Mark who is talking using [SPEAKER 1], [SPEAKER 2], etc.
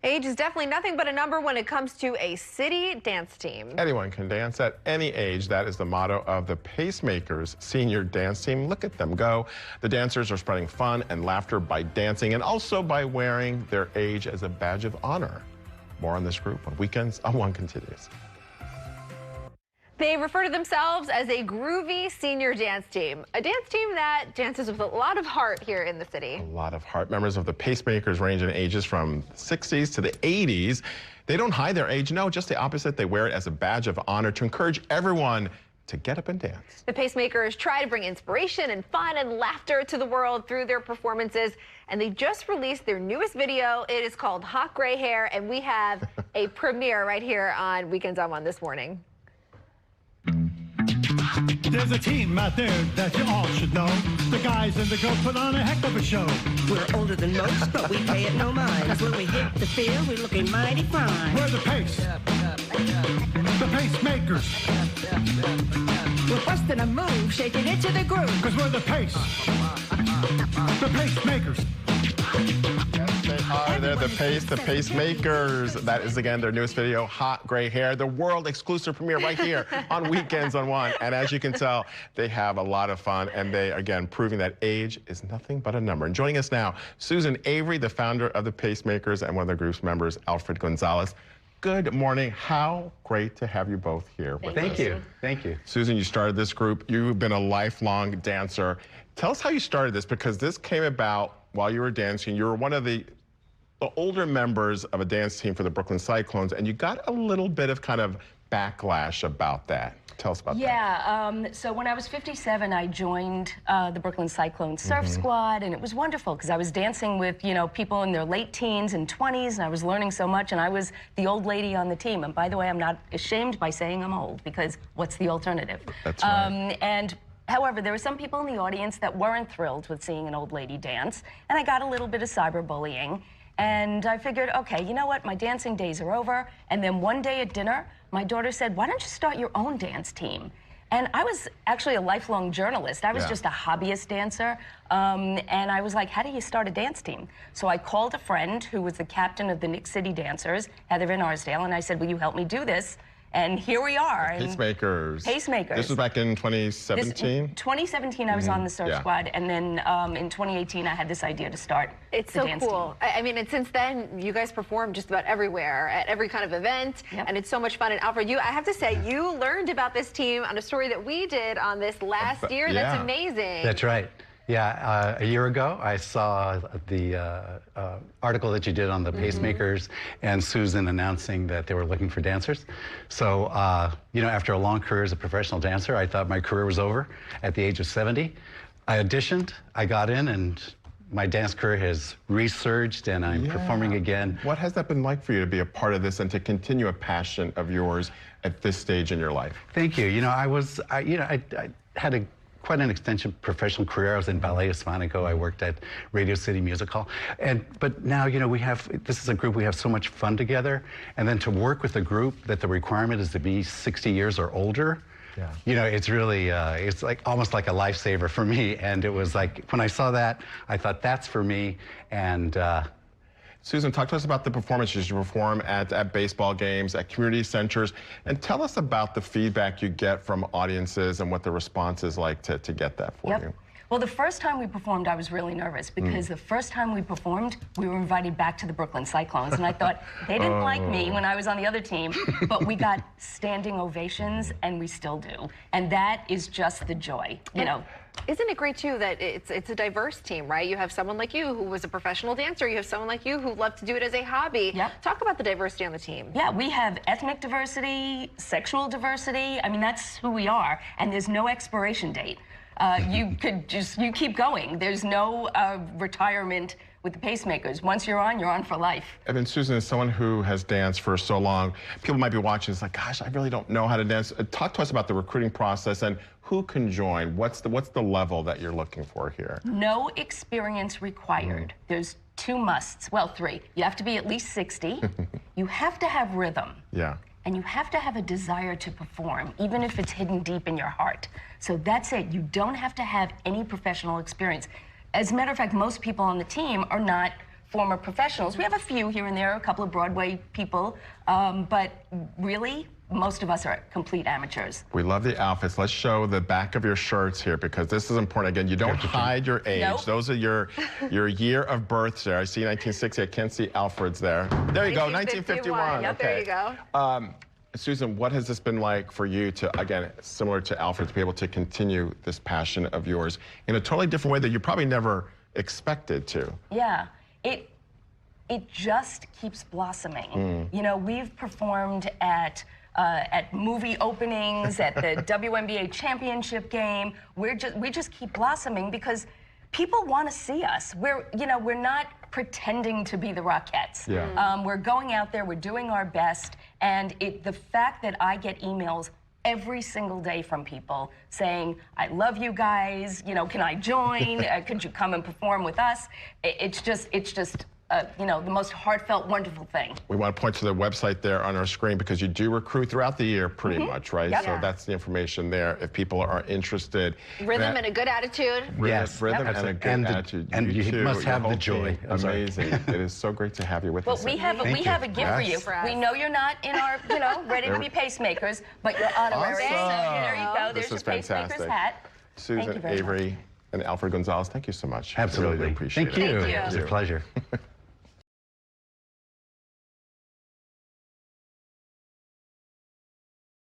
[SPEAKER 1] Age is definitely nothing but a number when it comes to a city dance team.
[SPEAKER 2] Anyone can dance at any age. That is the motto of the Pacemakers senior dance team. Look at them go. The dancers are spreading fun and laughter by dancing and also by wearing their age as a badge of honor. More on this group on Weekends on One continues.
[SPEAKER 1] They refer to themselves as a groovy senior dance team, a dance team that dances with a lot of heart here in the city.
[SPEAKER 2] A lot of heart. Members of the Pacemakers range in ages from the 60s to the 80s. They don't hide their age, no, just the opposite. They wear it as a badge of honor to encourage everyone to get up and dance.
[SPEAKER 1] The Pacemakers try to bring inspiration and fun and laughter to the world through their performances, and they just released their newest video. It is called Hot Gray Hair, and we have a premiere right here on Weekends on One this morning.
[SPEAKER 3] There's a team out there that you all should know. The guys and the girls put on a heck of a show.
[SPEAKER 4] We're older than most, but we pay it no mind. 'Cause when we hit the field, we're looking mighty fine.
[SPEAKER 3] We're the Pace. The Pacemakers.
[SPEAKER 4] We're busting a move, shaking it to the groove.
[SPEAKER 3] 'Cause we're the Pace. The Pacemakers.
[SPEAKER 2] They're the Pacemakers. That is, again, their newest video, Hot Gray Hair, the world exclusive premiere right here on Weekends on One. And as you can tell, they have a lot of fun, and they, again, proving that age is nothing but a number. And joining us now, Susan Avery, the founder of the Pacemakers, and one of the group's members, Alfred Gonzalez. Good morning. How great to have you both here with us.
[SPEAKER 5] Thank you. Thank you.
[SPEAKER 2] Susan, you started this group. You've been a lifelong dancer. Tell us how you started this, because this came about while you were dancing. You were one of the older members of a dance team for the Brooklyn Cyclones, and you got a little bit of kind of backlash about that. Tell us about that.
[SPEAKER 6] Yeah, so when I was 57, I joined the Brooklyn Cyclones Surf Squad, and it was wonderful because I was dancing with, you know, people in their late teens and 20s, and I was learning so much, and I was the old lady on the team. And by the way, I'm not ashamed by saying I'm old, because what's the alternative?
[SPEAKER 2] That's right.
[SPEAKER 6] However, there were some people in the audience that weren't thrilled with seeing an old lady dance, and I got a little bit of cyberbullying. And I figured, okay, you know what, my dancing days are over. And then one day at dinner, my daughter said, why don't you start your own dance team? And I was actually a lifelong journalist. I was just a hobbyist dancer. And I was like, how do you start a dance team? So I called a friend who was the captain of the Nick City Dancers, Heather in Arsdale, and I said, will you help me do this? And here we are.
[SPEAKER 2] Pacemakers.
[SPEAKER 6] Pacemakers.
[SPEAKER 2] This was back in 2017?
[SPEAKER 6] 2017, I was on the Surf Squad, and then in 2018, I had this idea to start the dance
[SPEAKER 1] cool.
[SPEAKER 6] team.
[SPEAKER 1] I mean, and since then, you guys perform just about everywhere, at every kind of event, and it's so much fun. And Alfred, I have to say, you learned about this team on a story that we did on this last year. That's amazing.
[SPEAKER 5] That's right. Yeah, a year ago, I saw the article that you did on the Pacemakers and Susan announcing that they were looking for dancers. So, you know, after a long career as a professional dancer, I thought my career was over at the age of 70. I auditioned, I got in, and my dance career has resurged, and I'm performing again.
[SPEAKER 2] What has that been like for you to be a part of this and to continue a passion of yours at this stage in your life?
[SPEAKER 5] Thank you. You know, I had quite an extensive professional career. I was in Ballet Hispanico. I worked at Radio City Music Hall. But now, you know, this is a group, we have so much fun together. And then to work with a group that the requirement is to be 60 years or older, you know, it's really, it's like almost like a lifesaver for me. And it was like, when I saw that, I thought, that's for me. And
[SPEAKER 2] Susan, talk to us about the performances you perform at baseball games, at community centers, and tell us about the feedback you get from audiences and what the response is like to get that for you.
[SPEAKER 6] Well, the first time we performed, I was really nervous because the first time we performed, we were invited back to the Brooklyn Cyclones, and I thought, they didn't like me when I was on the other team, but we got standing ovations, and we still do. And that is just the joy, you know.
[SPEAKER 1] Isn't it great, too, that it's a diverse team, right? You have someone like you who was a professional dancer. You have someone like you who loved to do it as a hobby. Talk about the diversity on the team.
[SPEAKER 6] Yeah, we have ethnic diversity, sexual diversity. I mean, that's who we are, and there's no expiration date. You keep going. There's no retirement with the Pacemakers. Once you're on for life.
[SPEAKER 2] And then, Susan, as someone who has danced for so long, people might be watching, it's like, gosh, I really don't know how to dance. Talk to us about the recruiting process and who can join. What's the level that you're looking for here?
[SPEAKER 6] No experience required. There's 2 musts, well, 3. You have to be at least 60. You have to have rhythm. And you have to have a desire to perform, even if it's hidden deep in your heart. So that's it. You don't have to have any professional experience. As a matter of fact, most people on the team are not former professionals. We have a few here and there, a couple of Broadway people, but really, most of us are complete amateurs.
[SPEAKER 2] We love the outfits. Let's show the back of your shirts here because this is important. Again, you don't hide your age.
[SPEAKER 6] Nope.
[SPEAKER 2] Those are your year of birth there. I see 1960. I can't see Alfred's there. There you go, 1951.
[SPEAKER 1] Yep,
[SPEAKER 2] okay.
[SPEAKER 1] there you go.
[SPEAKER 2] Susan, what has this been like for you to, again, similar to Alfred, to be able to continue this passion of yours in a totally different way that you probably never expected to?
[SPEAKER 6] Yeah, it just keeps blossoming. You know, we've performed at movie openings, at the WNBA championship game. We just keep blossoming because people want to see us. We're not pretending to be the Rockettes.
[SPEAKER 2] Yeah.
[SPEAKER 6] We're going out there, we're doing our best, and the fact that I get emails every single day from people saying, I love you guys, you know, can I join? Could you come and perform with us? It's just you know, the most heartfelt, wonderful thing.
[SPEAKER 2] We want to point to the website there on our screen because you do recruit throughout the year pretty much, right?
[SPEAKER 6] Yep.
[SPEAKER 2] So that's the information there if people are interested.
[SPEAKER 1] Rhythm and a good attitude.
[SPEAKER 5] Yes.
[SPEAKER 2] Rhythm and a good attitude.
[SPEAKER 5] And you
[SPEAKER 2] too.
[SPEAKER 5] must have
[SPEAKER 2] Your
[SPEAKER 5] the
[SPEAKER 2] whole
[SPEAKER 5] joy.
[SPEAKER 2] team, Amazing. It is so great to have you with us.
[SPEAKER 6] Well, we have a gift for you.
[SPEAKER 2] Yes.
[SPEAKER 6] We know you're not in our, you know, ready to be pacemakers, but you're honorary.
[SPEAKER 2] Awesome.
[SPEAKER 6] So there you go.
[SPEAKER 2] This
[SPEAKER 6] There's
[SPEAKER 2] is
[SPEAKER 6] your pacemaker's
[SPEAKER 2] fantastic.
[SPEAKER 6] hat. Thank you
[SPEAKER 2] Susan
[SPEAKER 6] very much.
[SPEAKER 2] Avery and Alfred Gonzalez, thank you so much.
[SPEAKER 5] Absolutely.
[SPEAKER 2] I really do appreciate
[SPEAKER 5] Thank you.
[SPEAKER 2] it.
[SPEAKER 1] Thank you.
[SPEAKER 5] It's a pleasure.